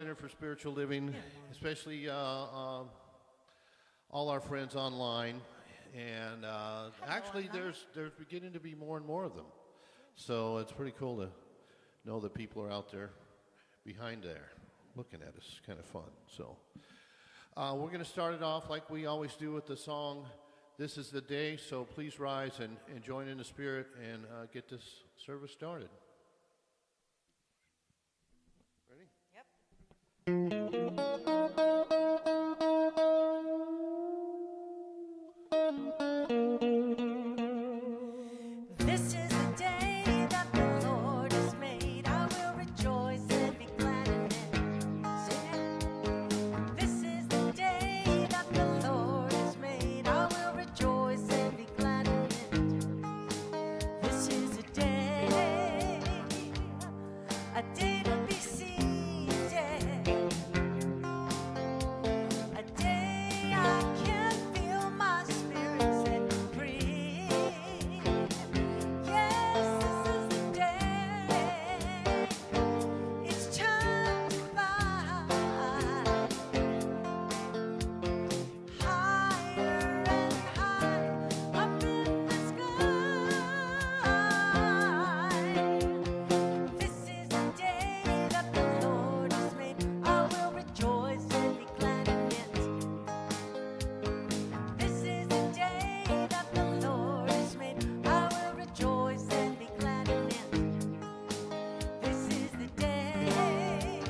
Center for Spiritual Living, especially all our friends online. And actually, there's beginning to be more and more of them. So it's pretty cool to know that people are out there behind there looking at us. Kind of fun. So we're going to start it off like we always do with the song, This is the Day. So please rise and join in the spirit and get this service started. Ready? This is the day that the Lord has made. I will rejoice and be glad in it. Sing it. This is the day that the Lord has made. I will rejoice and be glad in it. This is a day to be seated, a day I can feel my spirit set free. Yes, this is the day. It's time to fly higher and higher up in the sky. This is the day that the Lord has made. I will rejoice and be glad in it. This is the day that the Lord has made. I will rejoice and be glad in it. This is the day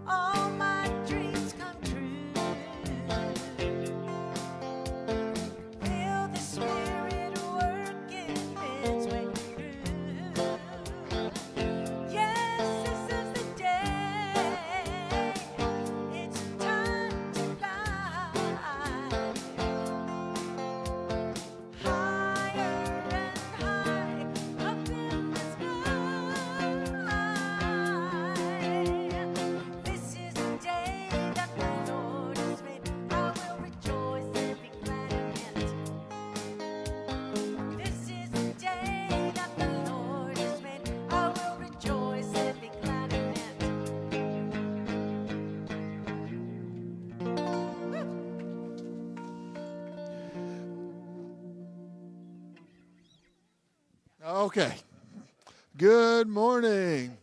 all my dreams come true. Feel the Spirit working its way through. Yes, this is the day. It's time to fly higher and higher up in the sky. This is the day that the Lord has made. I will rejoice and be glad in it. This is the day that the Lord has made. I will rejoice and be glad in it. Okay. Good morning.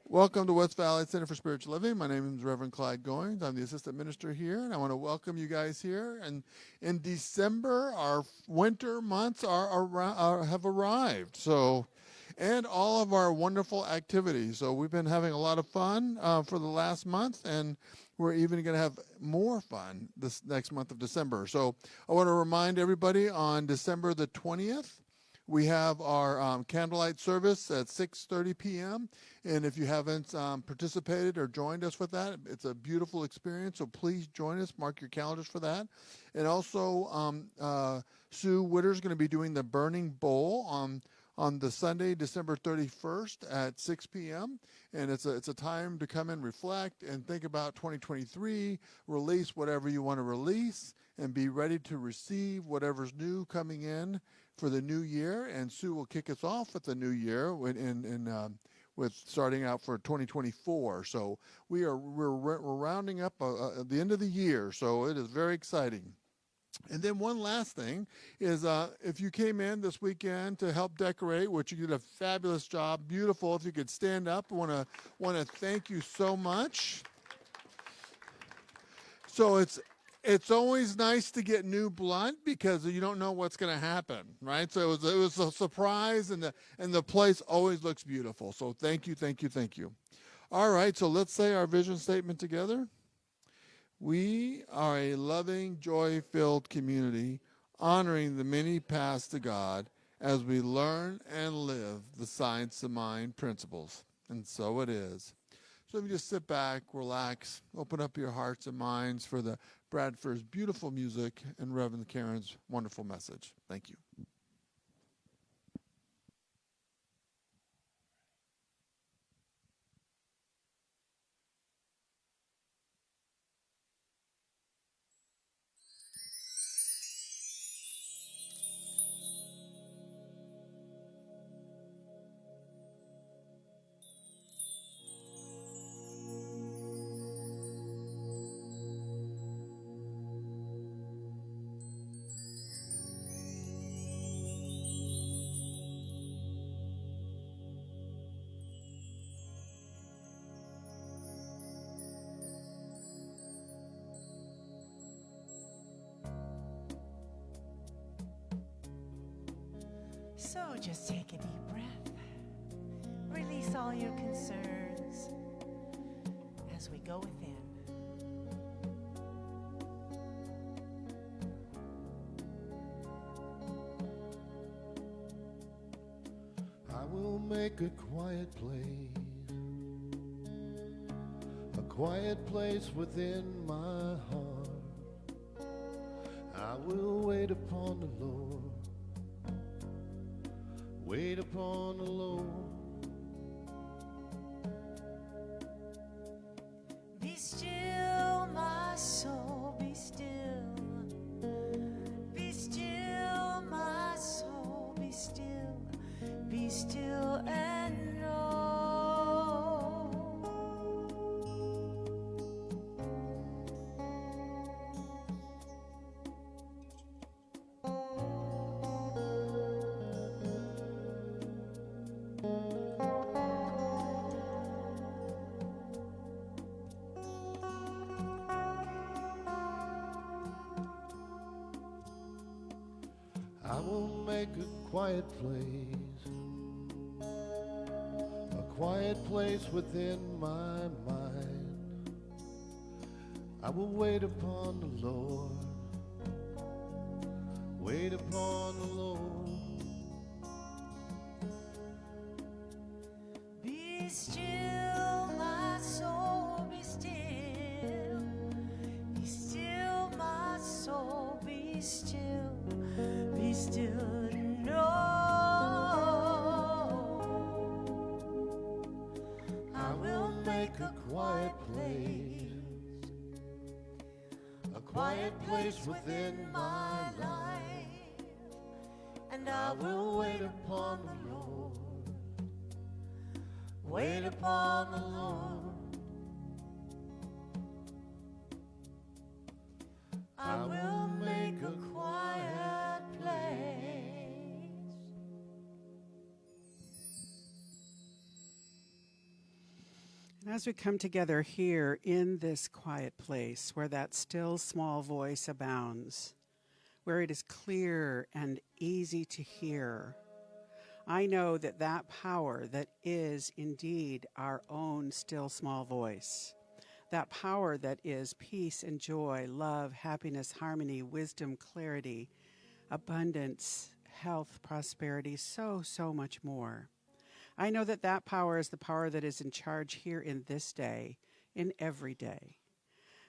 Welcome to West Valley Center for Spiritual Living. My name is Reverend Clyde Goings. I'm the assistant minister here, and I want to welcome you guys here. And in December, our winter months have arrived. So, and all of our wonderful activities. So we've been having a lot of fun for the last month, and we're even going to have more fun this next month of December. So I want to remind everybody on December the 20th, we have our candlelight service at 6:30 p.m. And if you haven't participated or joined us with that, it's a beautiful experience. So please join us. Mark your calendars for that. And also, Sue Witter's going to be doing the Burning Bowl on the Sunday, December 31st at 6 p.m. And it's a time to come and reflect and think about 2023, release whatever you want to release, and be ready to receive whatever's new coming in for the new year. And Sue will kick us off with the new year with starting out for 2024. So we're rounding up at the end of the year. So it is very exciting. And then one last thing is if you came in this weekend to help decorate, which you did a fabulous job, beautiful. If you could stand up, I want to thank you so much. So it's always nice to get new blood because you don't know what's going to happen, right? So it was a surprise, and the place always looks beautiful. So thank you, thank you, thank you. All right, so let's say our vision statement together. We are a loving, joy-filled community, honoring the many paths to God as we learn and live the Science of Mind principles. And so it is. So if you just sit back, relax, open up your hearts and minds for the Bradford's beautiful music and Reverend Karen's wonderful message. Thank you. just take a deep breath. Release all your concerns as we go within. I will make a quiet place within my heart. I will wait upon the Lord, wait upon the Lord. Be still, my soul, be still. Be still, my soul, be still. Be still and know. I will make a quiet place within my mind. I will wait upon the Lord, wait upon the Lord. Be still, my soul, be still. Be still, my soul, be still. Be still and know. I will make a quiet place within my life, and I will wait upon the Lord, wait upon the Lord. I will make a quiet place. And as we come together here in this quiet place where that still small voice abounds, where it is clear and easy to hear, I know that that power that is indeed our own still small voice, that power that is peace and joy, love, happiness, harmony, wisdom, clarity, abundance, health, prosperity, so much more. I know that that power is the power that is in charge here in this day, in every day.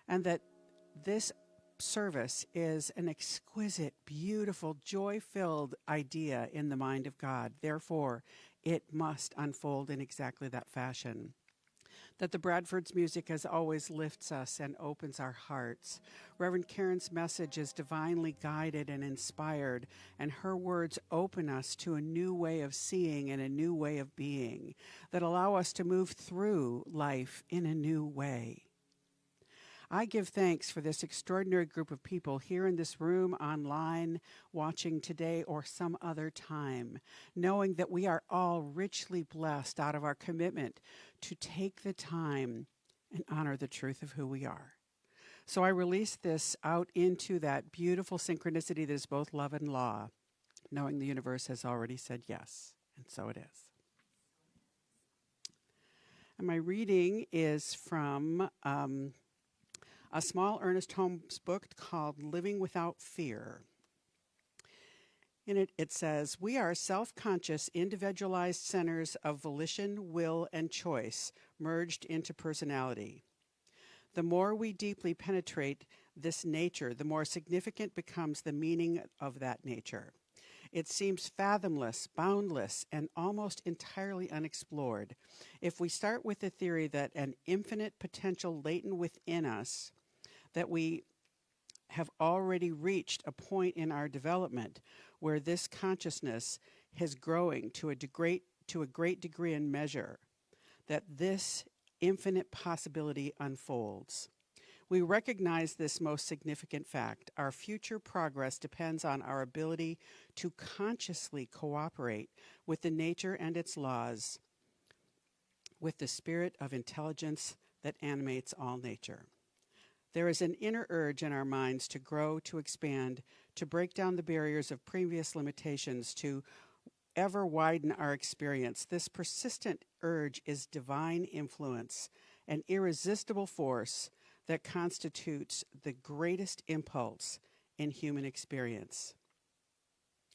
And that this service is an exquisite, beautiful, joy-filled idea in the mind of God. Therefore, it must unfold in exactly that fashion. That the Bradford's music as always lifts us and opens our hearts. Reverend Karen's message is divinely guided and inspired, and her words open us to a new way of seeing and a new way of being that allow us to move through life in a new way. I give thanks for this extraordinary group of people here in this room, online, watching today or some other time, knowing that we are all richly blessed out of our commitment to take the time and honor the truth of who we are. So I release this out into that beautiful synchronicity that is both love and law, knowing the universe has already said yes, and so it is. And my reading is from a small Ernest Holmes book called Living Without Fear. In it, it says, "We are self-conscious, individualized centers of volition, will, and choice merged into personality. The more we deeply penetrate this nature, the more significant becomes the meaning of that nature. It seems fathomless, boundless, and almost entirely unexplored. If we start with the theory that an infinite potential latent within us, that we have already reached a point in our development where this consciousness is growing to a great degree and measure, that this infinite possibility unfolds. We recognize this most significant fact. Our future progress depends on our ability to consciously cooperate with the nature and its laws, with the spirit of intelligence that animates all nature. There is an inner urge in our minds to grow, to expand, to break down the barriers of previous limitations, to ever widen our experience. This persistent urge is divine influence, an irresistible force that constitutes the greatest impulse in human experience.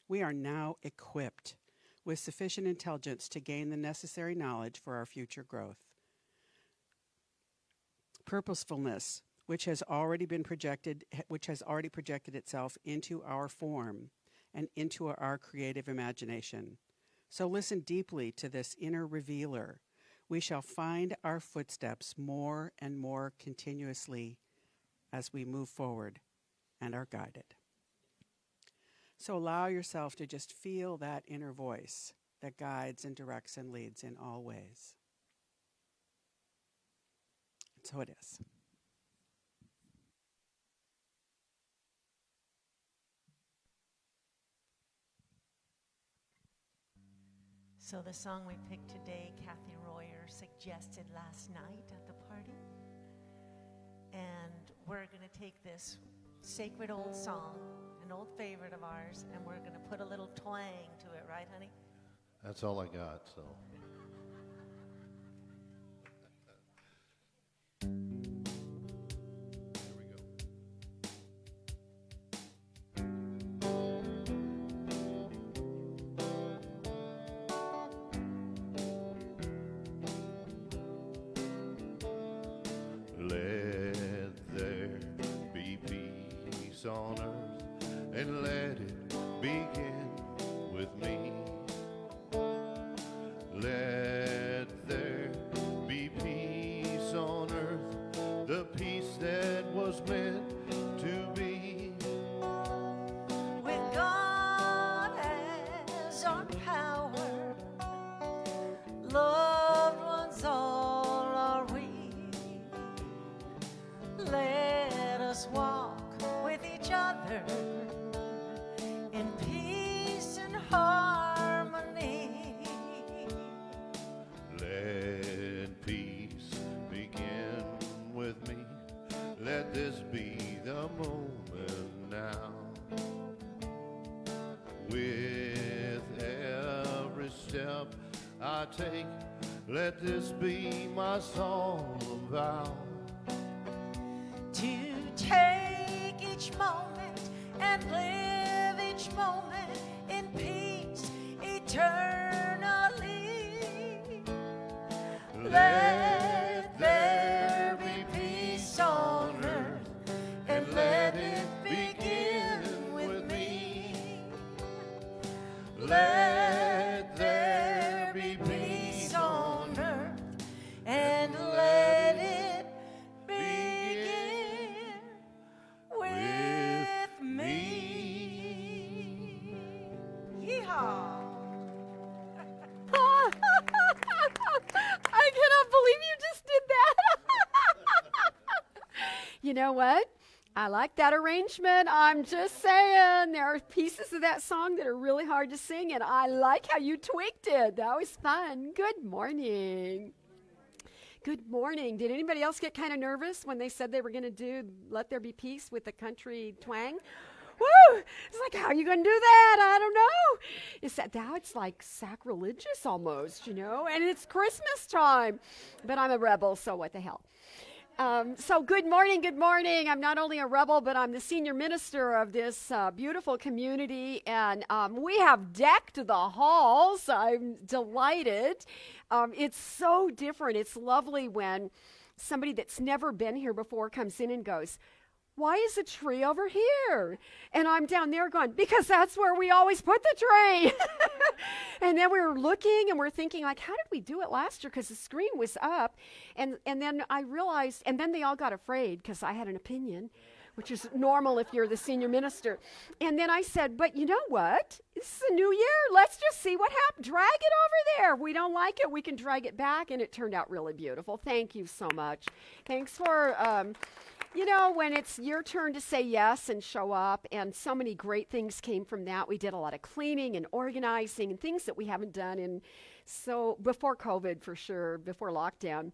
We are now equipped with sufficient intelligence to gain the necessary knowledge for our future growth. Purposefulness, which has already projected itself into our form and into our creative imagination. So listen deeply to this inner revealer. We shall find our footsteps more and more continuously as we move forward and are guided. So allow yourself to just feel that inner voice that guides and directs and leads in all ways. And so it is. So the song we picked today, Kathy Royer suggested last night at the party. And we're going to take this sacred old song, an old favorite of ours, and we're going to put a little twang to it, right, honey? That's all I got, so. Here we go. Let there be peace on earth, and let it begin with me. Let there be peace on earth, the peace that was meant to be. With God as our power, loved ones all are we. Let us walk with each other in peace and harmony. Let peace begin with me. Let this be the moment now. With every step I take, let this be my song of vow. To take each moment and live each moment in peace eternally. Let there be peace on earth, and let it begin with me. Let there be peace on earth, and let it begin with me. Yeehaw! I cannot believe you just did that. You know what? I like that arrangement. I'm just saying there are pieces of that song that are really hard to sing, and I like how you tweaked it. That was fun. Good morning. Good morning. Did anybody else get kind of nervous when they said they were going to do Let There Be Peace with the country twang? Woo! It's like, how are you going to do that? I don't know. Is that now it's like sacrilegious almost, you know? And it's Christmas time. But I'm a rebel, so what the hell? So good morning, good morning. I'm not only a rebel, but I'm the senior minister of this beautiful community, and we have decked the halls. I'm delighted. It's so different. It's lovely when somebody that's never been here before comes in and goes, why is the tree over here? And I'm down there going, because that's where we always put the tree. And then we were looking and we're thinking, like, how did we do it last year? Because the screen was up. And then I realized, and then they all got afraid because I had an opinion, which is normal if you're the senior minister. And then I said, but you know what? This is a new year. Let's just see what happens. Drag it over there. If we don't like it, we can drag it back. And it turned out really beautiful. Thank you so much. Thanks for... you know, when it's your turn to say yes and show up, and so many great things came from that. We did a lot of cleaning and organizing and things that we haven't done before COVID, for sure, before lockdown.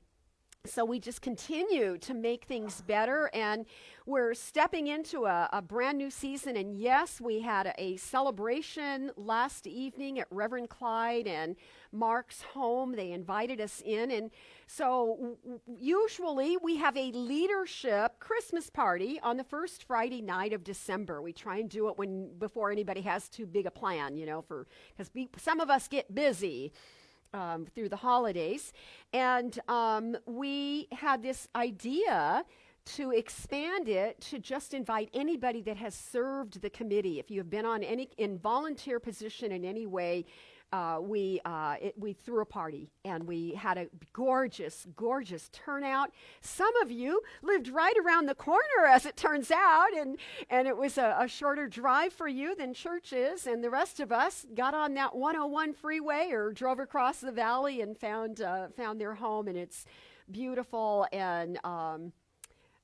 So we just continue to make things better, and we're stepping into a brand new season. And yes, we had a celebration last evening at Reverend Clyde and Mark's home. They invited us in, and so usually we have a leadership Christmas party on the first Friday night of December. We try and do it before anybody has too big a plan, because some of us get busy through the holidays. And we had this idea to expand it to just invite anybody that has served the committee. If you have been in volunteer position in any way, we threw a party, and we had a gorgeous, gorgeous turnout. Some of you lived right around the corner, as it turns out, and it was a shorter drive for you than church is, and the rest of us got on that 101 freeway or drove across the valley and found their home, and it's beautiful. And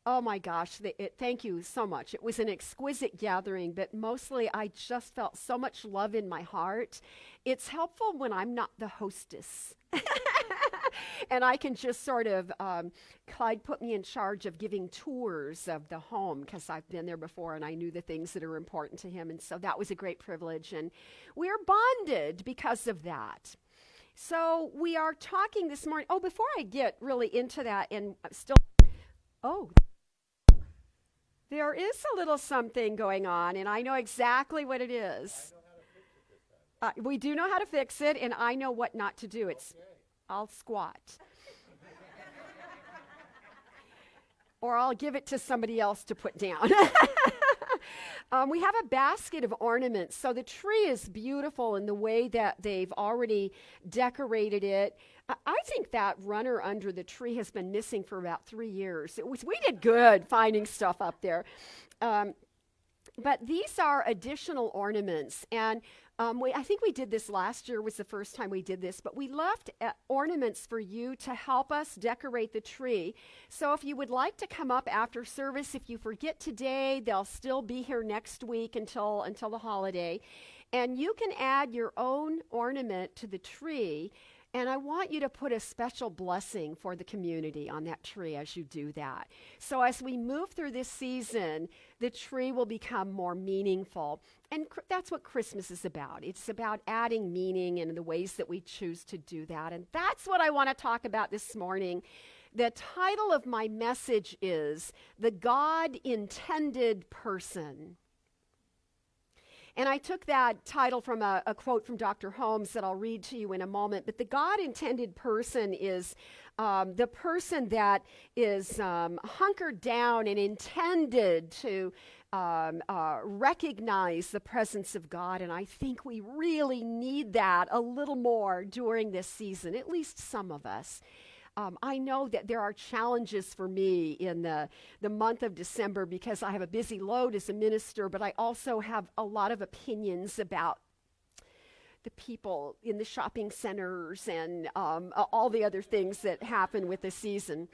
oh my gosh, thank you so much. It was an exquisite gathering, but mostly I just felt so much love in my heart. It's helpful when I'm not the hostess. And I can just sort of, Clyde put me in charge of giving tours of the home, because I've been there before and I knew the things that are important to him. And so that was a great privilege. And we're bonded because of that. So we are talking this morning. Oh, before I get really into that, and still, there is a little something going on, and I know exactly what it is. We do know how to fix it, and I know what not to do. I'll squat. Or I'll give it to somebody else to put down. We have a basket of ornaments. So the tree is beautiful in the way that they've already decorated it. I think that runner under the tree has been missing for about 3 years. We did good finding stuff up there. But these are additional ornaments, and I think we did this last year, was the first time we did this, but we left ornaments for you to help us decorate the tree. So if you would like to come up after service, if you forget today, they'll still be here next week until the holiday. And you can add your own ornament to the tree. And I want you to put a special blessing for the community on that tree as you do that. So as we move through this season, the tree will become more meaningful. And that's what Christmas is about. It's about adding meaning in the ways that we choose to do that. And that's what I want to talk about this morning. The title of my message is The God-Intended Person. And I took that title from a quote from Dr. Holmes that I'll read to you in a moment. But the God-intended person is the person that is hunkered down and intended to recognize the presence of God. And I think we really need that a little more during this season, at least some of us. I know that there are challenges for me in the month of December because I have a busy load as a minister, but I also have a lot of opinions about the people in the shopping centers and all the other things that happen with the season.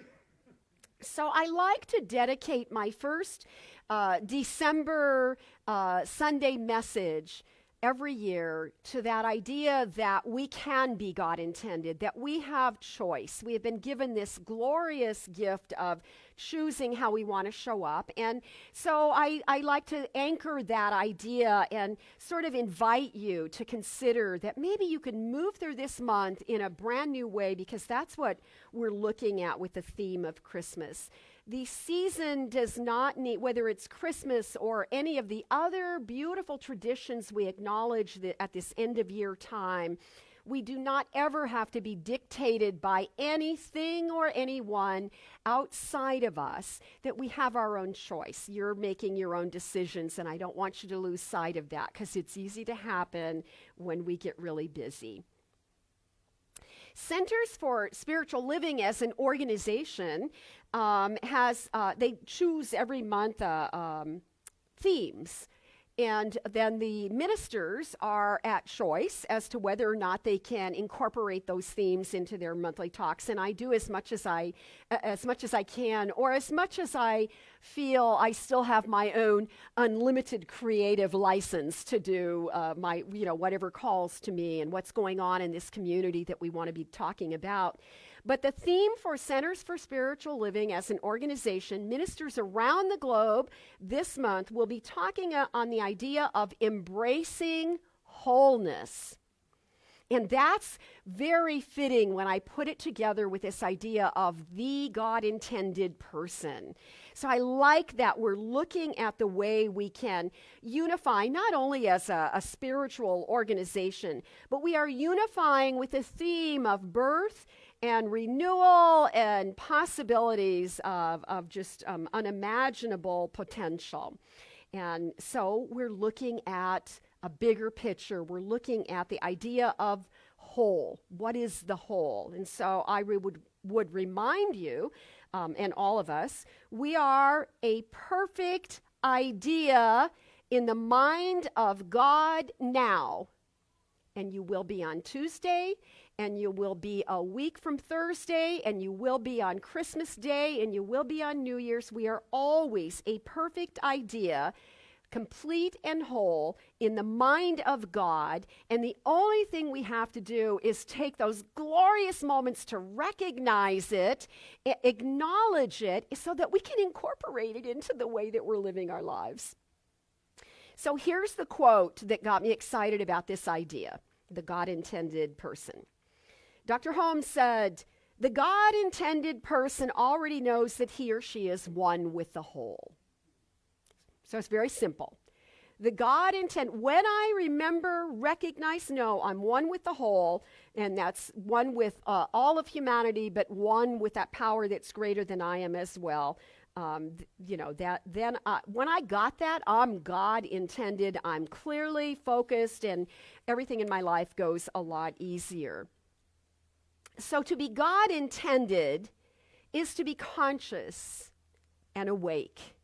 So I like to dedicate my first December Sunday message every year to that idea that we can be God intended, that we have choice. We have been given this glorious gift of choosing how we want to show up. And so I like to anchor that idea and sort of invite you to consider that maybe you can move through this month in a brand new way, because that's what we're looking at with the theme of Christmas. The season does not need, whether it's Christmas or any of the other beautiful traditions we acknowledge that at this end of year time, we do not ever have to be dictated by anything or anyone outside of us, that we have our own choice. You're making your own decisions, and I don't want you to lose sight of that, because it's easy to happen when we get really busy. Centers for Spiritual Living as an organization they choose every month themes. And then the ministers are at choice as to whether or not they can incorporate those themes into their monthly talks. And I do as much as I can, or as much as I feel I still have my own unlimited creative license to do my, whatever calls to me and what's going on in this community that we want to be talking about. But the theme for Centers for Spiritual Living as an organization, ministers around the globe this month will be talking on the idea of embracing wholeness. And that's very fitting when I put it together with this idea of the God-intended person. So I like that we're looking at the way we can unify, not only as a spiritual organization, but we are unifying with the theme of birth and renewal and possibilities of just unimaginable potential. And so we're looking at a bigger picture. We're looking at the idea of whole. What is the whole? And so I would remind you, and all of us, we are a perfect idea in the mind of God now. And you will be on Tuesday, and you will be a week from Thursday, and you will be on Christmas Day, and you will be on New Year's. We are always a perfect idea, complete and whole in the mind of God, and the only thing we have to do is take those glorious moments to recognize it, acknowledge it, so that we can incorporate it into the way that we're living our lives. So here's the quote that got me excited about this idea, the God-intended person. Dr. Holmes said, "The God-intended person already knows that he or she is one with the whole." So it's very simple. The God intent, when I remember, recognize, know I'm one with the whole, and that's one with all of humanity, but one with that power that's greater than I am as well. When I got that, I'm God intended, I'm clearly focused, and everything in my life goes a lot easier. So to be God intended is to be conscious and awake.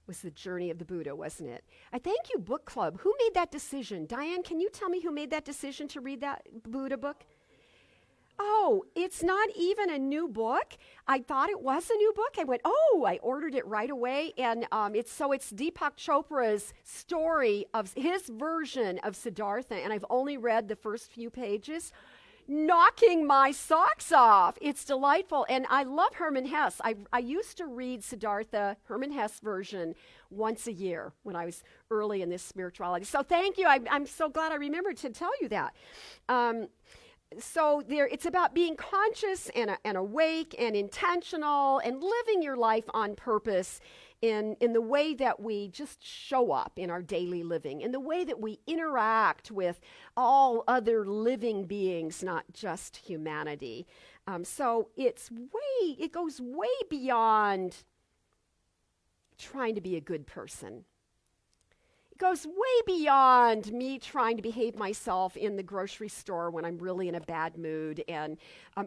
Was the journey of the Buddha, wasn't it? I thank you, book club. Who made that decision? Diane, can you tell me who made that decision to read that Buddha book? Oh, it's not even a new book. I thought it was a new book. I went, I ordered it right away. And it's Deepak Chopra's story of his version of Siddhartha. And I've only read the first few pages. Knocking my socks off. It's delightful. And I love Hermann Hesse. I used to read Siddhartha, Hermann Hesse version, once a year when I was early in this spirituality. So thank you. I'm so glad I remembered to tell you that. So it's about being conscious and awake and intentional and living your life on purpose in the way that we just show up in our daily living, in the way that we interact with all other living beings, not just humanity. So it goes way beyond trying to be a good person. It goes way beyond me trying to behave myself in the grocery store when I'm really in a bad mood. And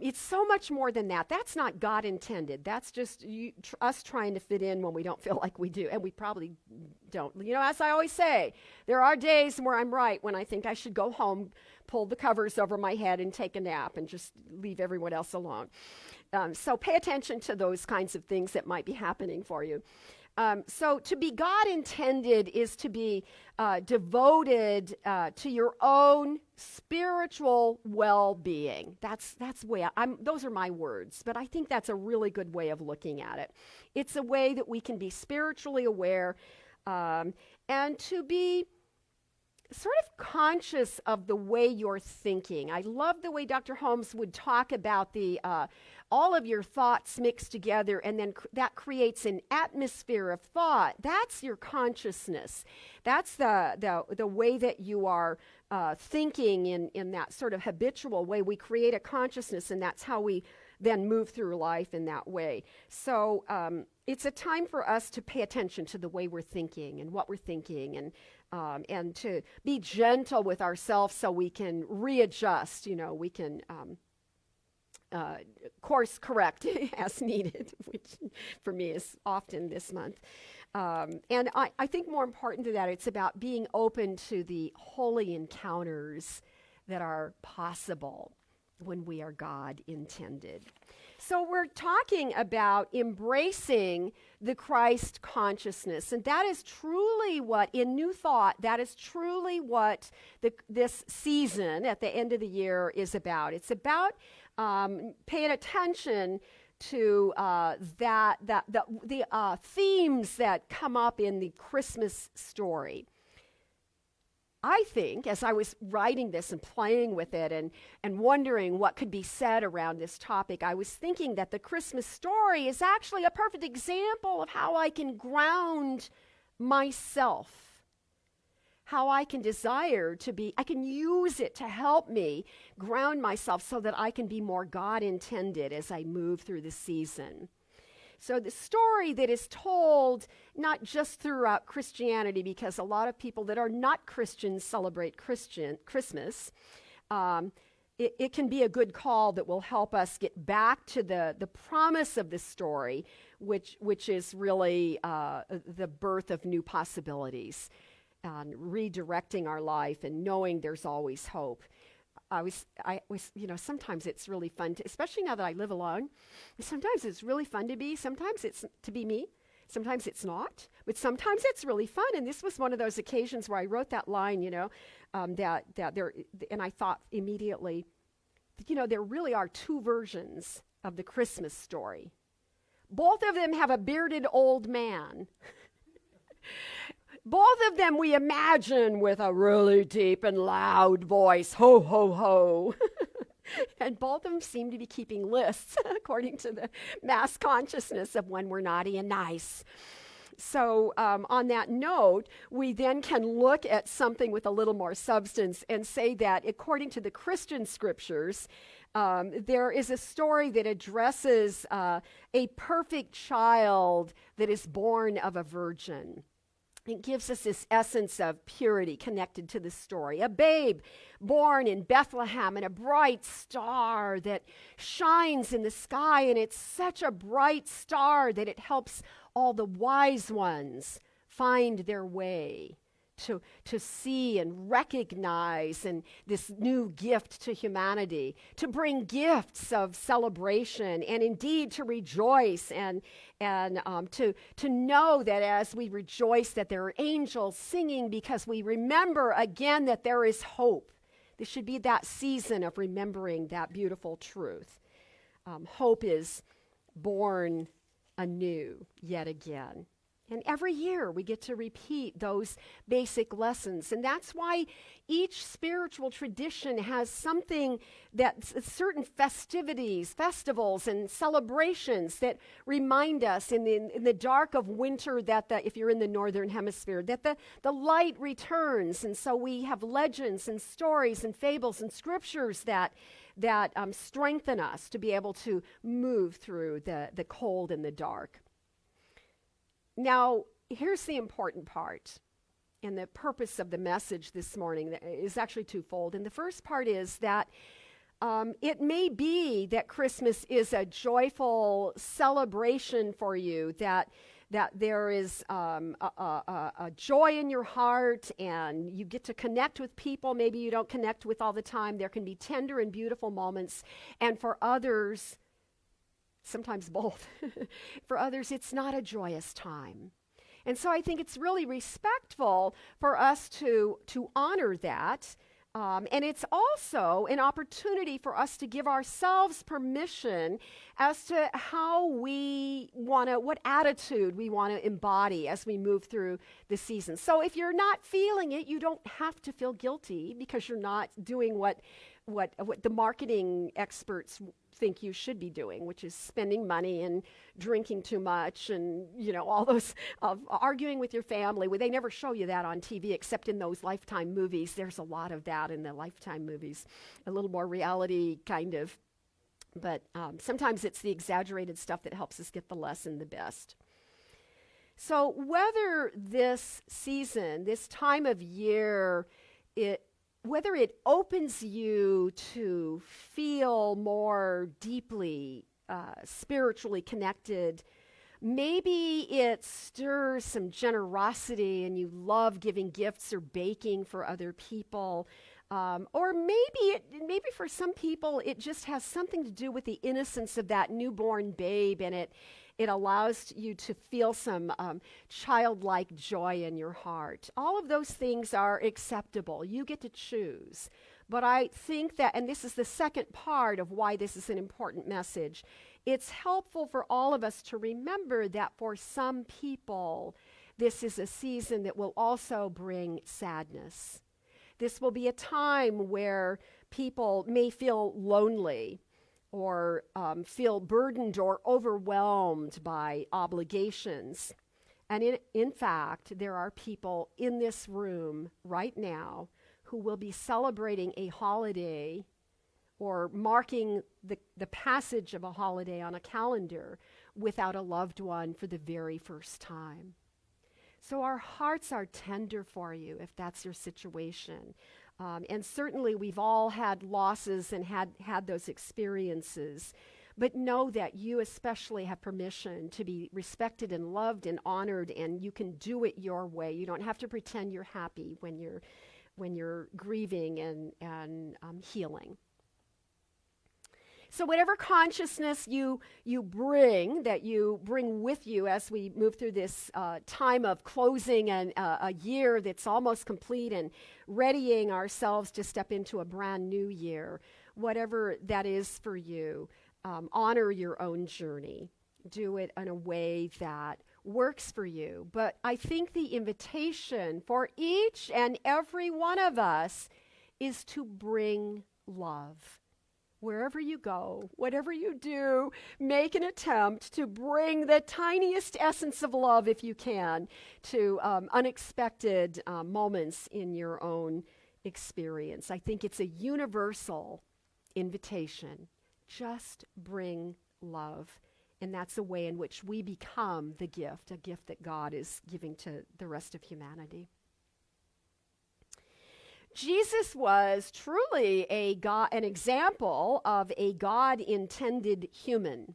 it's so much more than that. That's not God intended. That's just us trying to fit in when we don't feel like we do. And we probably don't. As I always say, there are days where I'm right when I think I should go home, pull the covers over my head and take a nap and just leave everyone else alone. So pay attention to those kinds of things that might be happening for you. So to be God intended is to be devoted to your own spiritual well-being. That's way those are my words, but I think that's a really good way of looking at it. It's a way that we can be spiritually aware and to be sort of conscious of the way you're thinking. I love the way Dr. Holmes would talk about the all of your thoughts mixed together, and then that creates an atmosphere of thought. That's your consciousness. That's the way that you are thinking in that sort of habitual way. We create a consciousness, and that's how we then move through life in that way. So it's a time for us to pay attention to the way we're thinking and what we're thinking, and to be gentle with ourselves so we can readjust. We can course correct as needed, which for me is often this month. And I think more important to that, it's about being open to the holy encounters that are possible when we are God intended. So we're talking about embracing the Christ consciousness, and that is truly what, in New Thought, that is truly what this season at the end of the year is about. It's about paying attention to the themes that come up in the Christmas story. I think, as I was writing this and playing with it and wondering what could be said around this topic, I was thinking that the Christmas story is actually a perfect example of how I can ground myself, how I can desire to be, I can use it to help me ground myself so that I can be more God intended as I move through the season. So the story that is told not just throughout Christianity, because a lot of people that are not Christians celebrate Christmas, it can be a good call that will help us get back to the promise of the story, which is really the birth of new possibilities, redirecting our life and knowing there's always hope. I was, sometimes it's really fun to, especially now that I live alone, sometimes it's really fun sometimes it's to be me, sometimes it's not, but sometimes it's really fun. And this was one of those occasions where I wrote that line, that there, and I thought immediately, there really are two versions of the Christmas story. Both of them have a bearded old man. Both of them we imagine with a really deep and loud voice, ho, ho, ho. And both of them seem to be keeping lists according to the mass consciousness of when we're naughty and nice. So on that note, we then can look at something with a little more substance and say that according to the Christian scriptures, there is a story that addresses a perfect child that is born of a virgin. It gives us this essence of purity connected to the story. A babe born in Bethlehem and a bright star that shines in the sky. And it's such a bright star that it helps all the wise ones find their way to see and recognize and this new gift to humanity, to bring gifts of celebration and indeed to rejoice and to know that as we rejoice that there are angels singing because we remember again that there is hope. This should be that season of remembering that beautiful truth. Hope is born anew yet again. And every year we get to repeat those basic lessons. And that's why each spiritual tradition has something certain festivities, festivals, and celebrations that remind us in the dark of winter that if you're in the northern hemisphere, that the light returns. And so we have legends and stories and fables and scriptures that strengthen us to be able to move through the cold and the dark. Now, here's the important part, and the purpose of the message this morning is actually twofold. And the first part is that it may be that Christmas is a joyful celebration for you, that there is a joy in your heart, and you get to connect with people maybe you don't connect with all the time. There can be tender and beautiful moments, and for others, sometimes both. For others, it's not a joyous time. And so I think it's really respectful for us to honor that. And it's also an opportunity for us to give ourselves permission as to what attitude we want to embody as we move through the season. So if you're not feeling it, you don't have to feel guilty because you're not doing what the marketing experts think you should be doing, which is spending money and drinking too much and, all those arguing with your family. Well, they never show you that on TV except in those Lifetime movies. There's a lot of that in the Lifetime movies, a little more reality kind of. But sometimes it's the exaggerated stuff that helps us get the lesson the best. So whether this season, this time of year, whether it opens you to feel more deeply spiritually connected, maybe it stirs some generosity and you love giving gifts or baking for other people, or maybe for some people it just has something to do with the innocence of that newborn babe, and it allows you to feel some childlike joy in your heart. All of those things are acceptable. You get to choose. But I think that, and this is the second part of why this is an important message, it's helpful for all of us to remember that for some people, this is a season that will also bring sadness. This will be a time where people may feel lonely or feel burdened or overwhelmed by obligations. And in fact, there are people in this room right now who will be celebrating a holiday or marking the passage of a holiday on a calendar without a loved one for the very first time. So our hearts are tender for you if that's your situation. And certainly we've all had losses and had those experiences. But know that you especially have permission to be respected and loved and honored, and you can do it your way. You don't have to pretend you're happy when you're grieving and healing. So whatever consciousness you bring, that you bring with you as we move through this time of closing and a year that's almost complete and readying ourselves to step into a brand new year, whatever that is for you, honor your own journey. Do it in a way that works for you. But I think the invitation for each and every one of us is to bring love. Wherever you go, whatever you do, make an attempt to bring the tiniest essence of love, if you can, to unexpected moments in your own experience. I think it's a universal invitation. Just bring love. And that's a way in which we become the gift, a gift that God is giving to the rest of humanity. Jesus was truly an example of a God-intended human.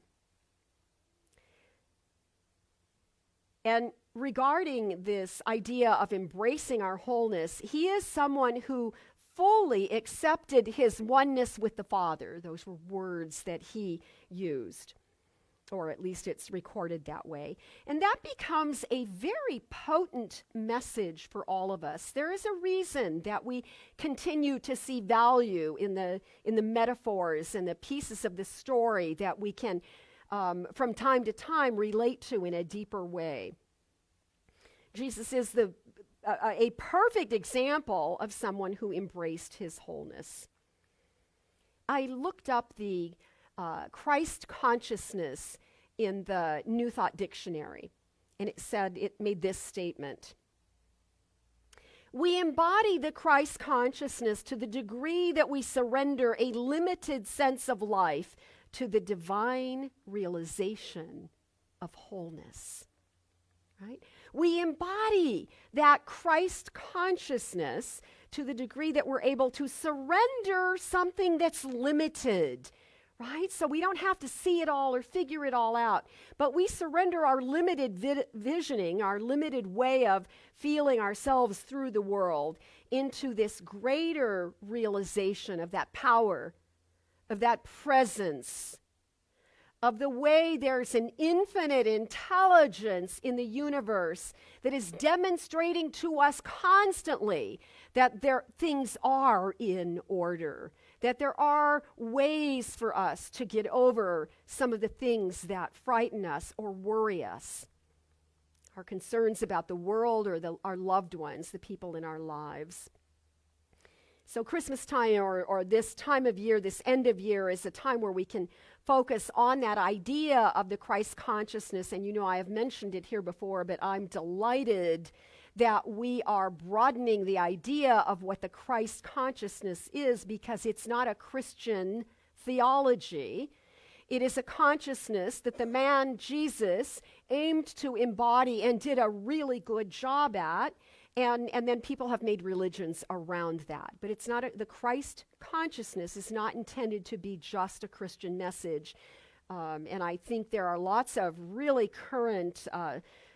And regarding this idea of embracing our wholeness, he is someone who fully accepted his oneness with the Father. Those were words that he used, or at least it's recorded that way. And that becomes a very potent message for all of us. There is a reason that we continue to see value in the metaphors and the pieces of the story that we can, from time to time, relate to in a deeper way. Jesus is a perfect example of someone who embraced his wholeness. I looked up the Christ consciousness in the New Thought Dictionary, and it made this statement. We embody the Christ consciousness to the degree that we surrender a limited sense of life to the divine realization of wholeness. Right? We embody that Christ consciousness to the degree that we're able to surrender something that's limited, right? So we don't have to see it all or figure it all out, but we surrender our limited visioning, our limited way of feeling ourselves through the world into this greater realization of that power, of that presence, of the way there's an infinite intelligence in the universe that is demonstrating to us constantly that things are in order, that there are ways for us to get over some of the things that frighten us or worry us, our concerns about the world or our loved ones, the people in our lives. So Christmas time or this time of year, this end of year, is a time where we can focus on that idea of the Christ consciousness. And you know, I have mentioned it here before, but I'm delighted that we are broadening the idea of what the Christ consciousness is, because it's not a Christian theology. It is a consciousness that the man Jesus aimed to embody and did a really good job at. And then people have made religions around that. But it's not the Christ consciousness is not intended to be just a Christian message. And I think there are lots of really current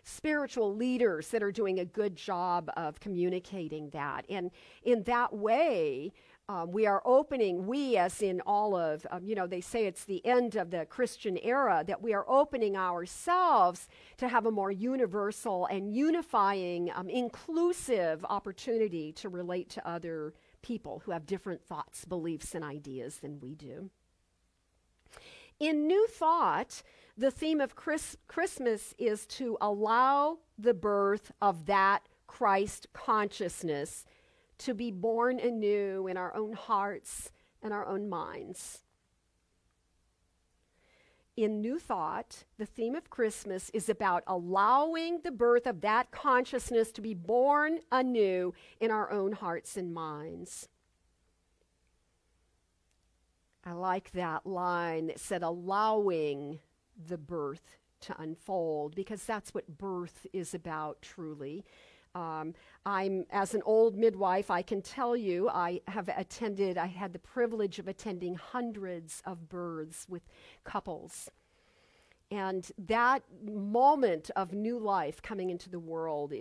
spiritual leaders that are doing a good job of communicating that. And in that way, we are opening, we as in all of, they say it's the end of the Christian era, that we are opening ourselves to have a more universal and unifying, inclusive opportunity to relate to other people who have different thoughts, beliefs, and ideas than we do. In New Thought, the theme of Christmas is to allow the birth of that Christ consciousness to be born anew in our own hearts and our own minds. In New Thought, the theme of Christmas is about allowing the birth of that consciousness to be born anew in our own hearts and minds. I like that line that said, allowing the birth to unfold, because that's what birth is about truly. As an old midwife, I can tell you, I had the privilege of attending hundreds of births with couples. And that moment of new life coming into the world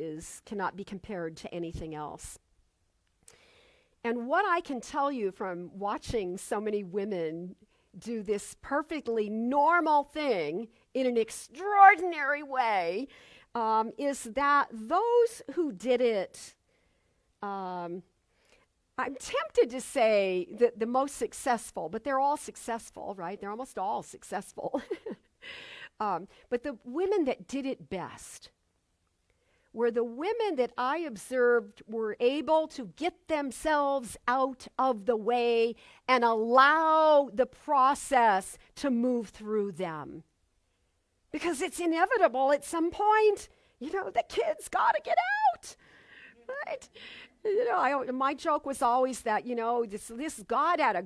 cannot be compared to anything else. And what I can tell you from watching so many women do this perfectly normal thing in an extraordinary way, is that those who did it, I'm tempted to say that the most successful, but they're all successful, right? They're almost all successful. But the women that did it best were the women that I observed were able to get themselves out of the way and allow the process to move through them. Because it's inevitable at some point, the kid's got to get out, right? My joke was always that, this God had a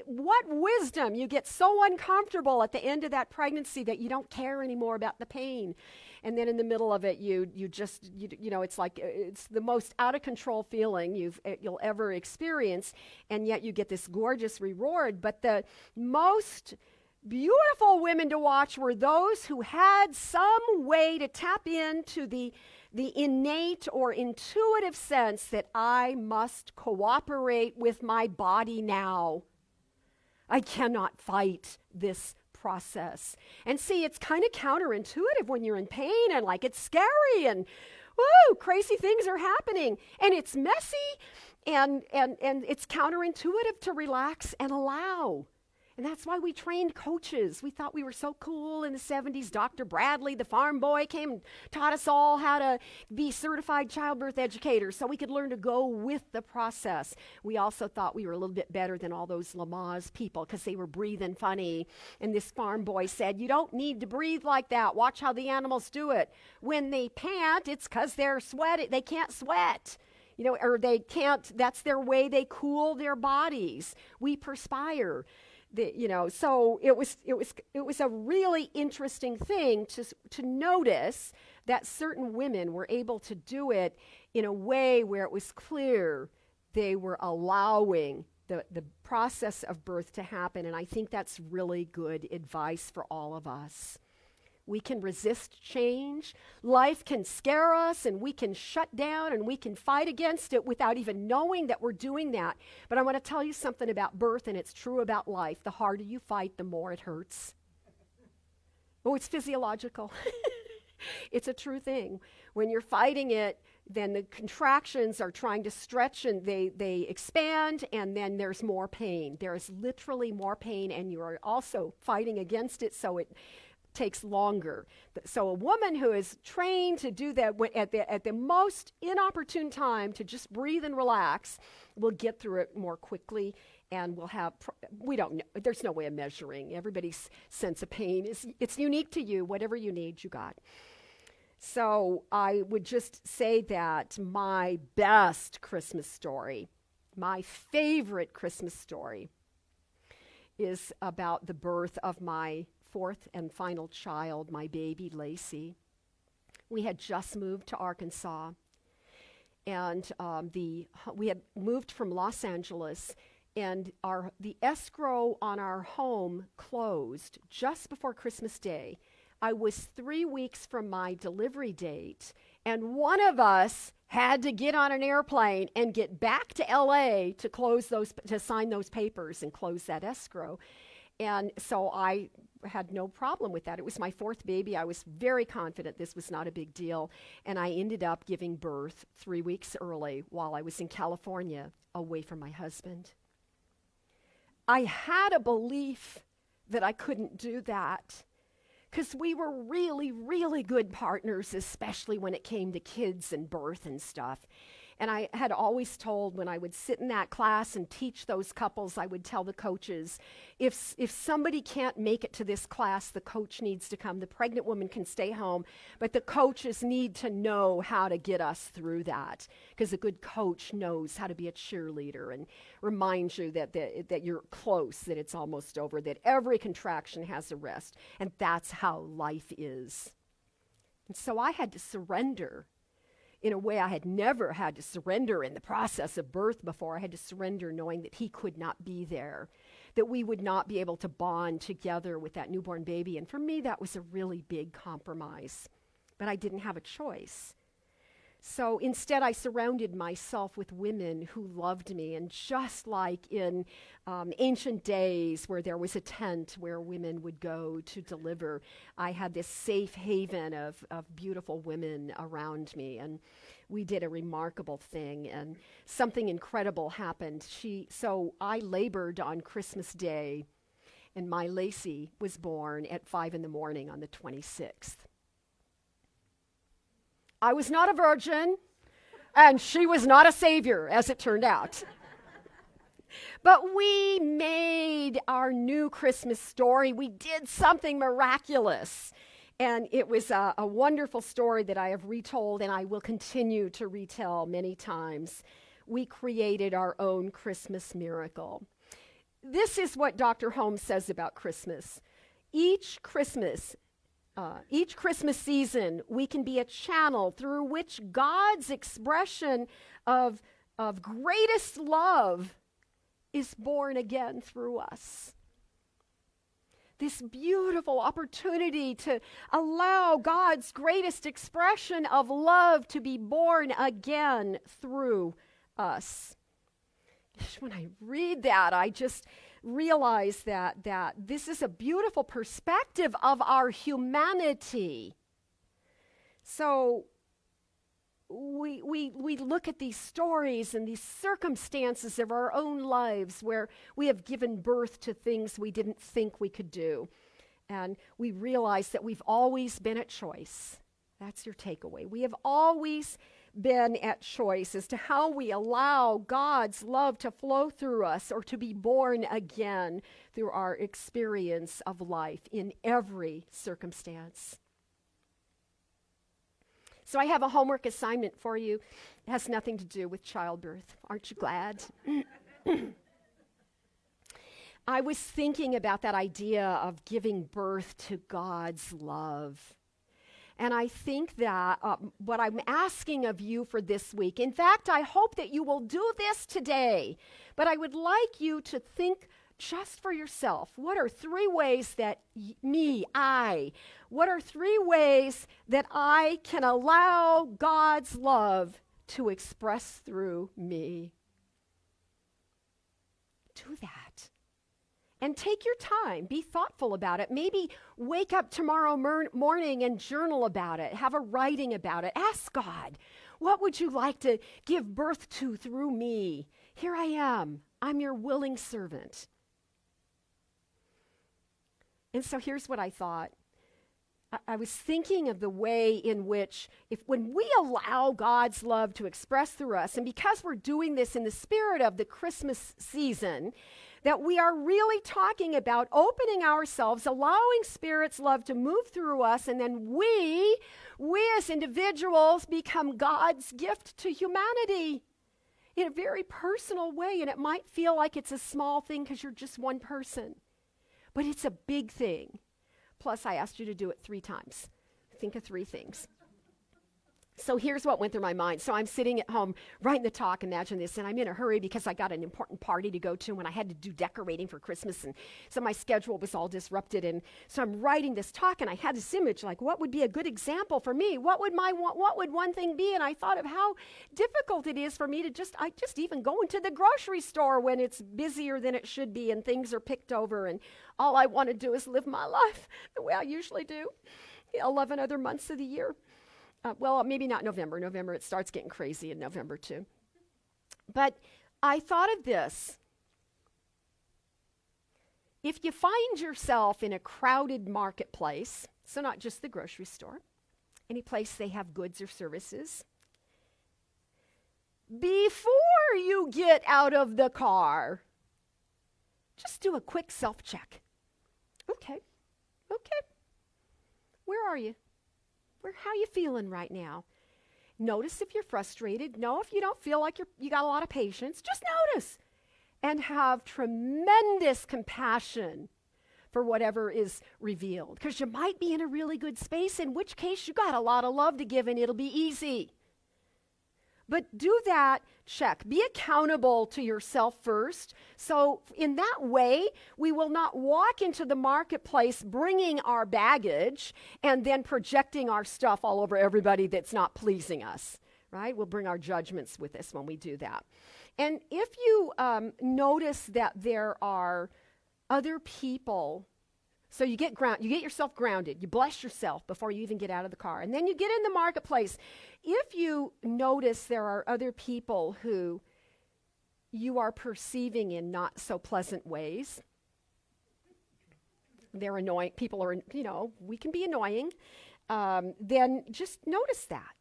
what wisdom. You get so uncomfortable at the end of that pregnancy that you don't care anymore about the pain. And then in the middle of it, it's like it's the most out of control feeling you'll ever experience, and yet you get this gorgeous reward. But the most beautiful women to watch were those who had some way to tap into the innate or intuitive sense that I must cooperate with my body now. I cannot fight this process. And see, it's kind of counterintuitive when you're in pain and like it's scary and woo, crazy things are happening and it's messy and it's counterintuitive to relax and allow. And that's why we trained coaches. We thought we were so cool in the 70s. Dr. Bradley, the farm boy, came and taught us all how to be certified childbirth educators so we could learn to go with the process. We also thought we were a little bit better than all those Lamaze people because they were breathing funny. And this farm boy said, you don't need to breathe like that. Watch how the animals do it. When they pant, it's because they're sweating. They can't sweat. Or they can't, that's their way they cool their bodies. We perspire. So it was a really interesting thing to notice that certain women were able to do it in a way where it was clear they were allowing the process of birth to happen. And I think that's really good advice for all of us. We can resist change. Life can scare us and we can shut down and we can fight against it without even knowing that we're doing that. But I want to tell you something about birth, and it's true about life. The harder you fight, the more it hurts. Oh, it's physiological. It's a true thing. When you're fighting it, then the contractions are trying to stretch and they expand, and then there's more pain. There's literally more pain, and you are also fighting against it, so it takes longer. So a woman who is trained to do that at the most inopportune time to just breathe and relax will get through it more quickly, and will have, we don't know, there's no way of measuring. Everybody's sense of pain it's unique to you. Whatever you need, you got. So I would just say that my best Christmas story, my favorite Christmas story, is about the birth of my fourth and final child, my baby Lacey. We had just moved to Arkansas, and we had moved from Los Angeles, and the escrow on our home closed just before Christmas Day. I was 3 weeks from my delivery date, and one of us had to get on an airplane and get back to LA to sign those papers and close that escrow. And so I had no problem with that. It was my fourth baby. I was very confident this was not a big deal. And I ended up giving birth 3 weeks early while I was in California. away from my husband. I had a belief that I couldn't do that because we were really, really good partners, especially when it came to kids and birth and stuff. And I had always told, when I would sit in that class and teach those couples, I would tell the coaches, if somebody can't make it to this class, the coach needs to come. The pregnant woman can stay home, but the coaches need to know how to get us through that, because a good coach knows how to be a cheerleader and reminds you that you're close, that it's almost over, that every contraction has a rest, and that's how life is. And so I had to surrender in a way I had never had to surrender in the process of birth before. I had to surrender knowing that he could not be there, that we would not be able to bond together with that newborn baby. And for me, that was a really big compromise. But I didn't have a choice. So instead, I surrounded myself with women who loved me. And just like in ancient days where there was a tent where women would go to deliver, I had this safe haven of beautiful women around me. And we did a remarkable thing. And something incredible happened. So I labored on Christmas Day, and my Lacey was born at 5 a.m. on the 26th. I was not a virgin, and she was not a savior, as it turned out. But we made our new Christmas story. We did something miraculous. And it was a wonderful story that I have retold, and I will continue to retell many times. We created our own Christmas miracle. This is what Dr. Holmes says about Christmas. Each Christmas season, we can be a channel through which God's expression of greatest love is born again through us. This beautiful opportunity to allow God's greatest expression of love to be born again through us. When I read that, I just realize that this is a beautiful perspective of our humanity. So we look at these stories and these circumstances of our own lives where we have given birth to things we didn't think we could do. And we realize that we've always been at choice. That's your takeaway. We have always been at choice as to how we allow God's love to flow through us or to be born again through our experience of life in every circumstance. So I have a homework assignment for you. It has nothing to do with childbirth. Aren't you glad? I was thinking about that idea of giving birth to God's love. And I think that what I'm asking of you for this week, in fact, I hope that you will do this today, but I would like you to think just for yourself. What are 3 ways that what are 3 ways that I can allow God's love to express through me? Do that. And take your time. Be thoughtful about it. Maybe wake up tomorrow morning and journal about it. Have a writing about it. Ask God, what would you like to give birth to through me? Here I am. I'm your willing servant. And so here's what I thought. I was thinking of the way in which when we allow God's love to express through us, and because we're doing this in the spirit of the Christmas season, that we are really talking about opening ourselves, allowing Spirit's love to move through us, and then we as individuals become God's gift to humanity in a very personal way. And it might feel like it's a small thing because you're just one person, but it's a big thing. Plus, I asked you to do it 3 times. Think of 3 things. So here's what went through my mind. So I'm sitting at home writing the talk, imagine this, and I'm in a hurry because I got an important party to go to and I had to do decorating for Christmas, and so my schedule was all disrupted. And so I'm writing this talk, and I had this image, like, what would be a good example for me? What would one thing be? And I thought of how difficult it is for me to just even go into the grocery store when it's busier than it should be and things are picked over, and all I want to do is live my life the way I usually do 11 other months of the year. Well, maybe not November. November, it starts getting crazy in November too. But I thought of this. If you find yourself in a crowded marketplace, so not just the grocery store, any place they have goods or services, before you get out of the car, just do a quick self-check. Okay. Where are you? How are you feeling right now? Notice if you're frustrated. Know if you don't feel like you got a lot of patience. Just notice. And have tremendous compassion for whatever is revealed. Because you might be in a really good space, in which case you got a lot of love to give and it'll be easy. But do that check. Be accountable to yourself first. So in that way, we will not walk into the marketplace bringing our baggage and then projecting our stuff all over everybody that's not pleasing us, right? We'll bring our judgments with us when we do that. And if you notice that there are other people, so you get yourself grounded. You bless yourself before you even get out of the car. And then you get in the marketplace. If you notice there are other people who you are perceiving in not so pleasant ways, they're annoying. People are, we can be annoying. Then just notice that.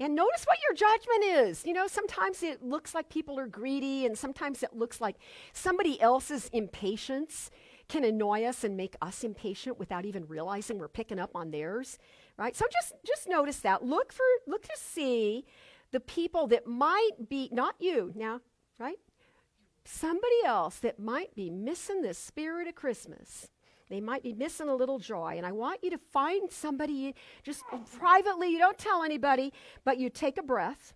And notice what your judgment is. Sometimes it looks like people are greedy, and sometimes it looks like somebody else's impatience can annoy us and make us impatient without even realizing we're picking up on theirs, right? So just notice that. Look to see the people that might be, not you now, right? Somebody else that might be missing the spirit of Christmas. They might be missing a little joy. And I want you to find somebody just privately, you don't tell anybody, but you take a breath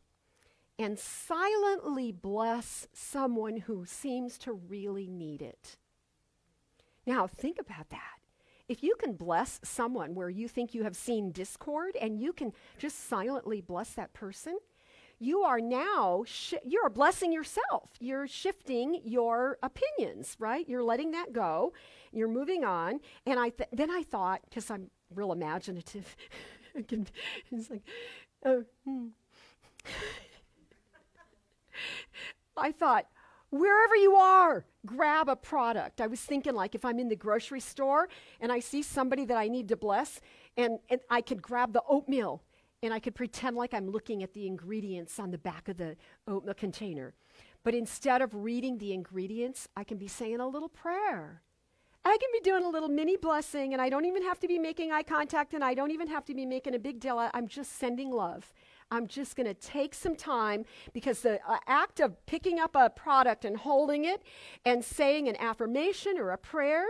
and silently bless someone who seems to really need it. Now, think about that. If you can bless someone where you think you have seen discord and you can just silently bless that person, you are now, you are blessing yourself. You're shifting your opinions, right? You're letting that go. You're moving on. And then I thought, because I'm real imaginative, it's like, I thought, wherever you are, grab a product. I was thinking, like, if I'm in the grocery store and I see somebody that I need to bless, and I could grab the oatmeal and I could pretend like I'm looking at the ingredients on the back of the oatmeal container. But instead of reading the ingredients, I can be saying a little prayer. I can be doing a little mini blessing, and I don't even have to be making eye contact, and I don't even have to be making a big deal. I'm just sending love. I'm just going to take some time, because the act of picking up a product and holding it and saying an affirmation or a prayer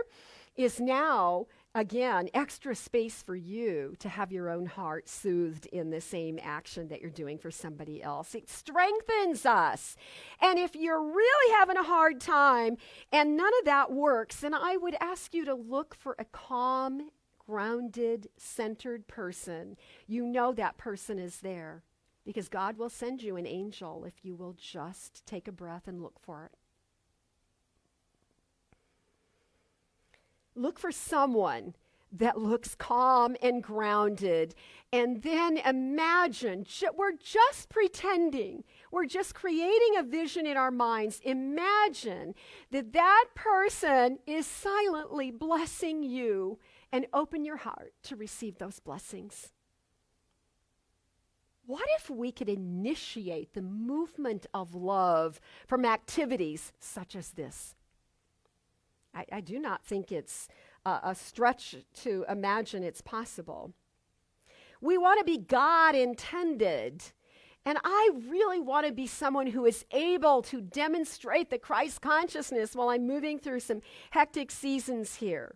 is now, again, extra space for you to have your own heart soothed in the same action that you're doing for somebody else. It strengthens us. And if you're really having a hard time and none of that works, then I would ask you to look for a calm, grounded, centered person. You know that person is there, because God will send you an angel if you will just take a breath and look for it. Look for someone that looks calm and grounded, and then imagine, we're just pretending, we're just creating a vision in our minds. Imagine that person is silently blessing you, and open your heart to receive those blessings. What if we could initiate the movement of love from activities such as this? I do not think it's a stretch to imagine it's possible. We want to be God intended. And I really want to be someone who is able to demonstrate the Christ consciousness while I'm moving through some hectic seasons here.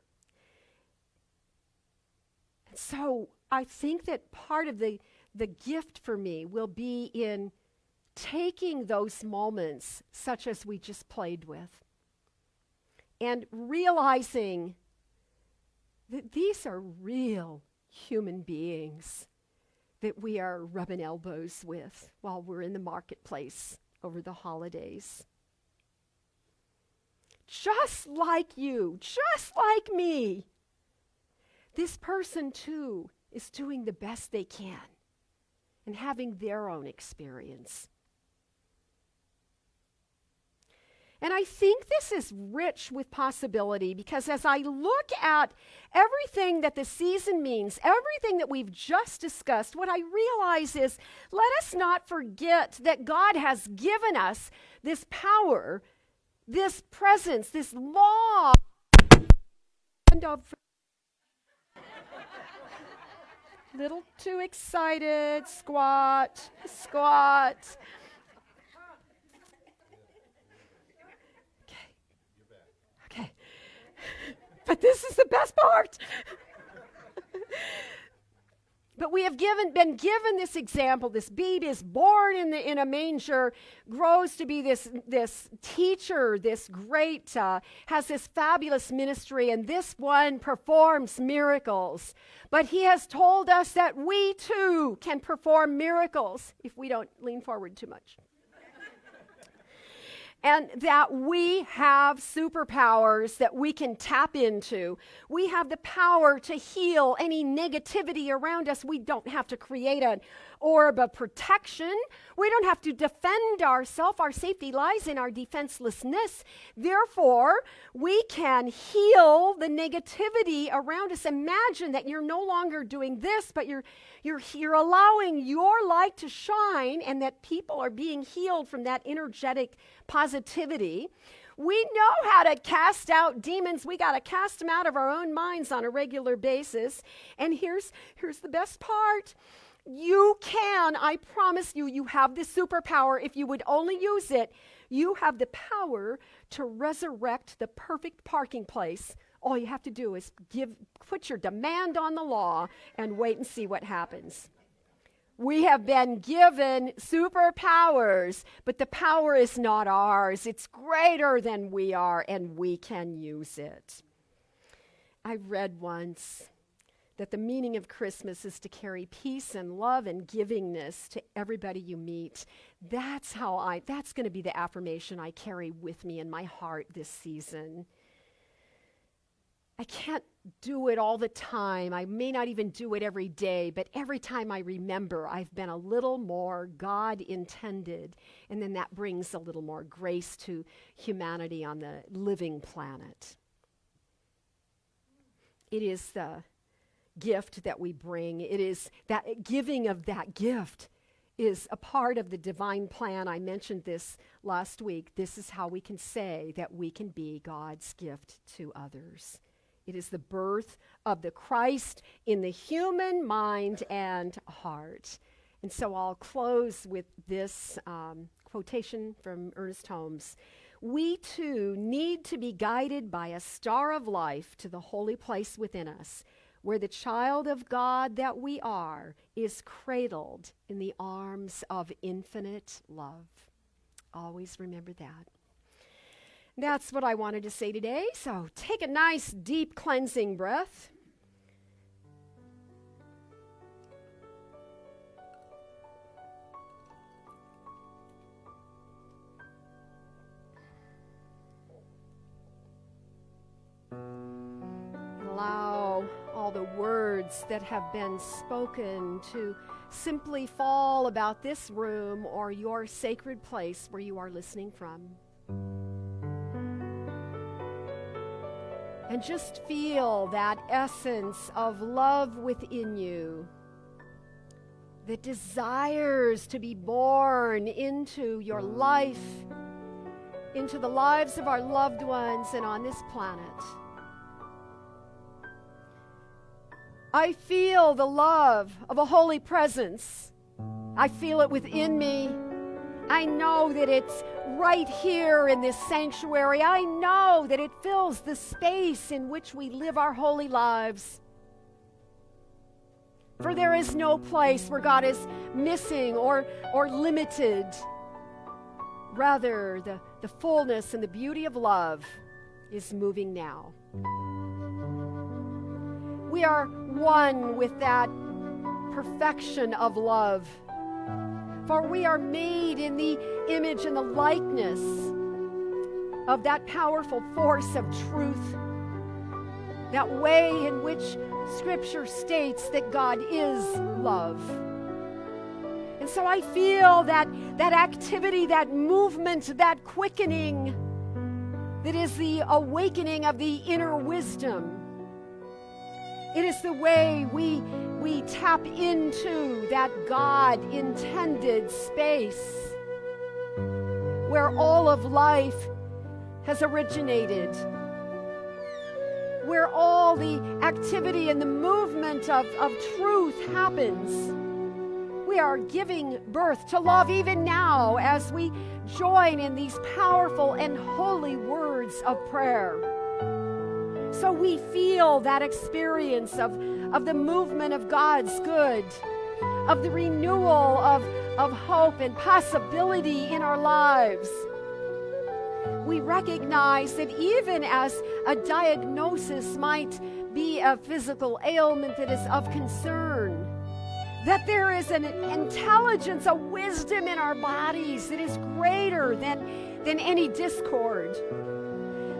And so I think that part of the gift for me will be in taking those moments such as we just played with, and realizing that these are real human beings that we are rubbing elbows with while we're in the marketplace over the holidays. Just like you, just like me, this person too is doing the best they can and having their own experience. And I think this is rich with possibility, because as I look at everything that the season means, everything that we've just discussed, what I realize is, let us not forget that God has given us this power, this presence, this law of little too excited, squat. Okay. But this is the best part. But we have been given this example. This baby is born in a manger, grows to be this teacher, this great, has this fabulous ministry, and this one performs miracles. But he has told us that we too can perform miracles if we don't lean forward too much. And that we have superpowers that we can tap into. We have the power to heal any negativity around us. We don't have to create an orb of protection. We don't have to defend ourselves. Our safety lies in our defenselessness. Therefore, we can heal the negativity around us. Imagine that you're no longer doing this, but you're allowing your light to shine, and that people are being healed from that energetic positivity. We know how to cast out demons. We got to cast them out of our own minds on a regular basis. And here's the best part. You can, I promise you, you have this superpower. If you would only use it, you have the power to resurrect the perfect parking place. All you have to do is put your demand on the law and wait and see what happens. We have been given superpowers, but the power is not ours. It's greater than we are, and we can use it. I read once that the meaning of Christmas is to carry peace and love and givingness to everybody you meet. That's going to be the affirmation I carry with me in my heart this season. I can't do it all the time. I may not even do it every day, but every time I remember, I've been a little more God intended, and then that brings a little more grace to humanity on the living planet. It is the gift that we bring. It is that giving of that gift is a part of the divine plan. I mentioned this last week. This is how we can say that we can be God's gift to others. It is the birth of the Christ in the human mind and heart. And so I'll close with this quotation from Ernest Holmes. We too need to be guided by a star of life to the holy place within us, where the child of God that we are is cradled in the arms of infinite love. Always remember that. That's what I wanted to say today. So take a nice, deep, cleansing breath. Allow all the words that have been spoken to simply fall about this room or your sacred place where you are listening from. And just feel that essence of love within you that desires to be born into your life, into the lives of our loved ones and on this planet. I feel the love of a holy presence. I feel it within me. I know that it's right here in this sanctuary. I know that it fills the space in which we live our holy lives. For there is no place where God is missing or limited. Rather, the fullness and the beauty of love is moving now. We are one with that perfection of love. For we are made in the image and the likeness of that powerful force of truth, that way in which Scripture states that God is love. And so I feel that activity, that movement, that quickening that is the awakening of the inner wisdom. It is the way we tap into that God-intended space where all of life has originated, where all the activity and the movement of truth happens. We are giving birth to love even now as we join in these powerful and holy words of prayer. So we feel that experience of the movement of God's good, of the renewal of hope and possibility in our lives. We recognize that even as a diagnosis might be a physical ailment that is of concern, that there is an intelligence, a wisdom in our bodies that is greater than any discord.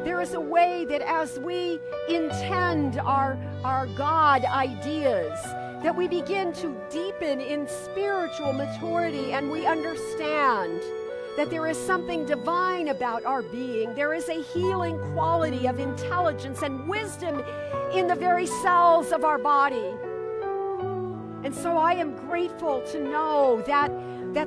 There is a way that as we intend our God ideas, that we begin to deepen in spiritual maturity, and we understand that there is something divine about our being. There is a healing quality of intelligence and wisdom in the very cells of our body. And so I am grateful to know that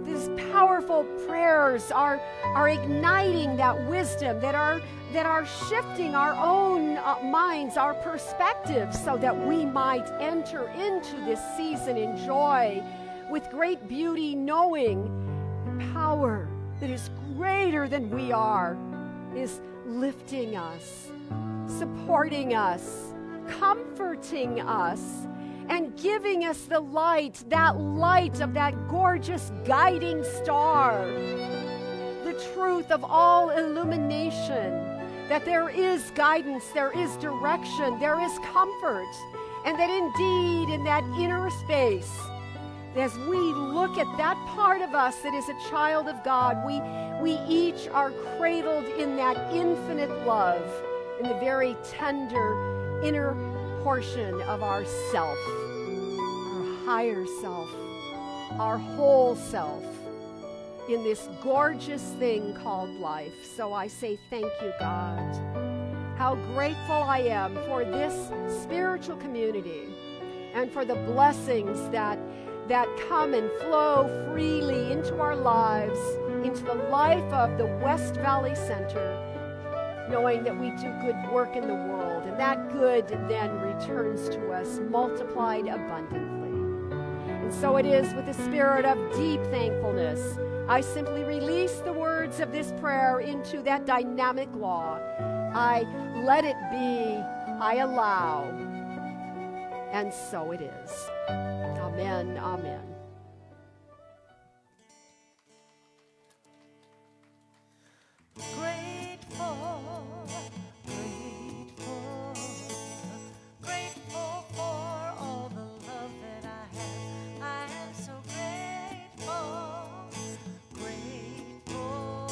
these powerful prayers are igniting that wisdom, that are shifting our own minds, our perspectives, so that we might enter into this season in joy with great beauty, knowing the power that is greater than we are is lifting us, supporting us, comforting us, and giving us the light, that light of that gorgeous guiding star, the truth of all illumination, that there is guidance, there is direction, there is comfort, and that indeed in that inner space, as we look at that part of us that is a child of God, we each are cradled in that infinite love, in the very tender inner portion of our self, our higher self, our whole self, in this gorgeous thing called life. So I say thank you, God. How grateful I am for this spiritual community and for the blessings that come and flow freely into our lives, into the life of the West Valley Center, knowing that we do good work in the world, and that good then returns to us multiplied abundantly. And so it is with a spirit of deep thankfulness, I simply release the words of this prayer into that dynamic law. I let it be, I allow, and so it is. Amen, amen. Grateful, grateful, grateful for all the love that I have. I am so grateful, grateful,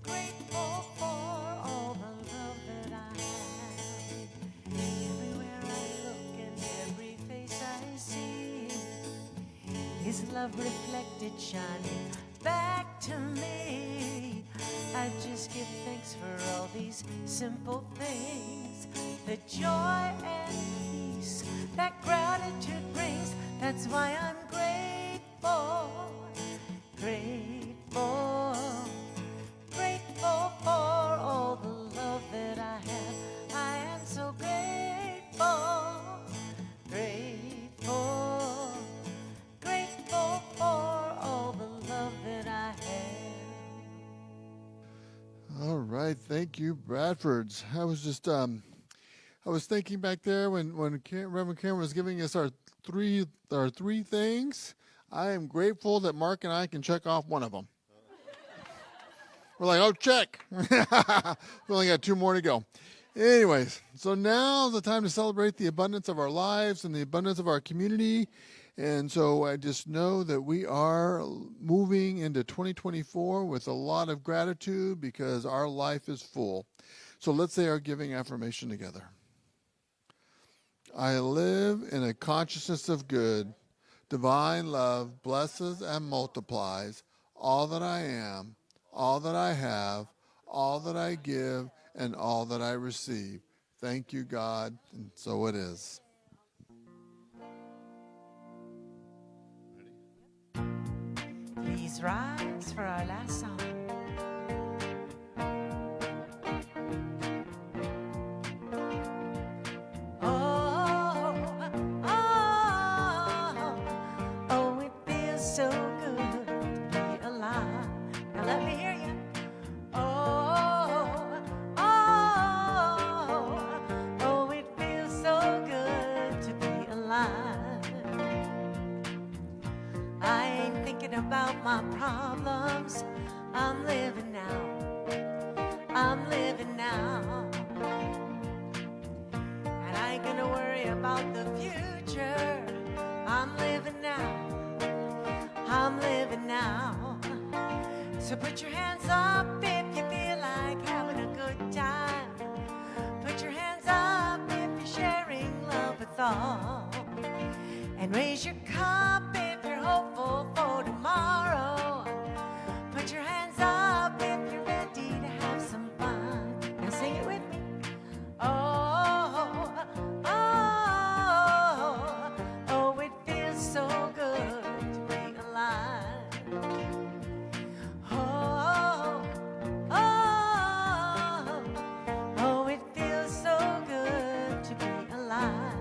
grateful for all the love that I have. Everywhere I look and every face I see, His love reflected shining back to me. I just give thanks for all these simple things, the joy and peace that gratitude brings. That's why I'm grateful, grateful, grateful for all the love that I have. I am so grateful, grateful, grateful for all the love that I have. All right, thank you, Bradfords. I was just, I was thinking back there when Reverend Cameron was giving us our three things. I am grateful that Mark and I can check off one of them. We're like, oh, check. We only got 2 more to go. Anyways, so now's the time to celebrate the abundance of our lives and the abundance of our community. And so I just know that we are moving into 2024 with a lot of gratitude because our life is full. So let's say our giving affirmation together. I live in a consciousness of good. Divine love blesses and multiplies all that I am, all that I have, all that I give and all that I receive. Thank you, God, and so it is. Please rise for our last song. Oh, oh, oh, it feels so good to be alive. Now let me hear you. Oh, oh, oh, it feels so good to be alive. I ain't thinking about my problems. I'm living now. I'm living now. And I ain't gonna worry about the future. I'm living now. I'm living now. So put your hands up if you feel like having a good time. Put your hands up if you're sharing love with all. And raise your cup if you're hopeful for tomorrow. Put your hands up if you're ready to have some fun. Now sing it with me. Oh, oh, oh, it feels so good to be alive. Oh, oh, oh, it feels so good to be alive.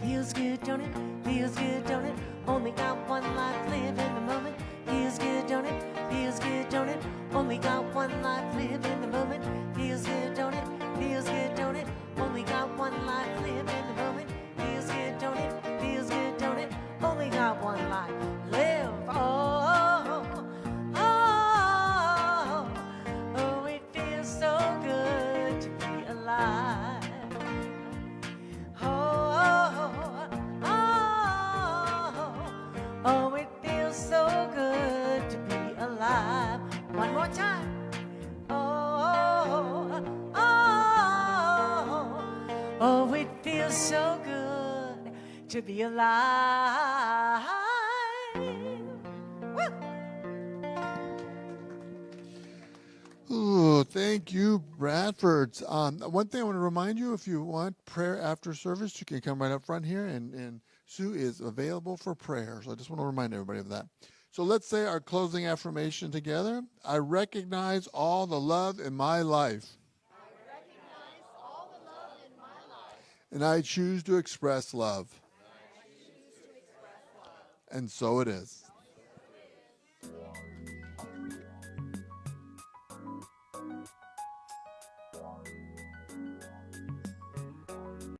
Feels good, don't it? Feels good, don't it? Only got one life, live in the moment. Feels good, don't it? Feels good, don't it? Only got one life, live in the moment. Feels good, don't it? Feels good, don't it? Only got one life, live in the moment. Feels good, don't it? Feels good, don't it? Only got one life, live. Oh, oh, oh, it feels so good to be alive. Oh, oh, oh, it feels so good to be alive. One more time. Oh, oh, oh, it feels so good to be alive. Woo! Ooh, thank you, Bradford. One thing I want to remind you, if you want prayer after service, you can come right up front here, and Sue is available for prayer. So I just want to remind everybody of that. So let's say our closing affirmation together. I recognize all the love in my life. I recognize all the love in my life. And I choose to express love. I choose to express love. And so it is.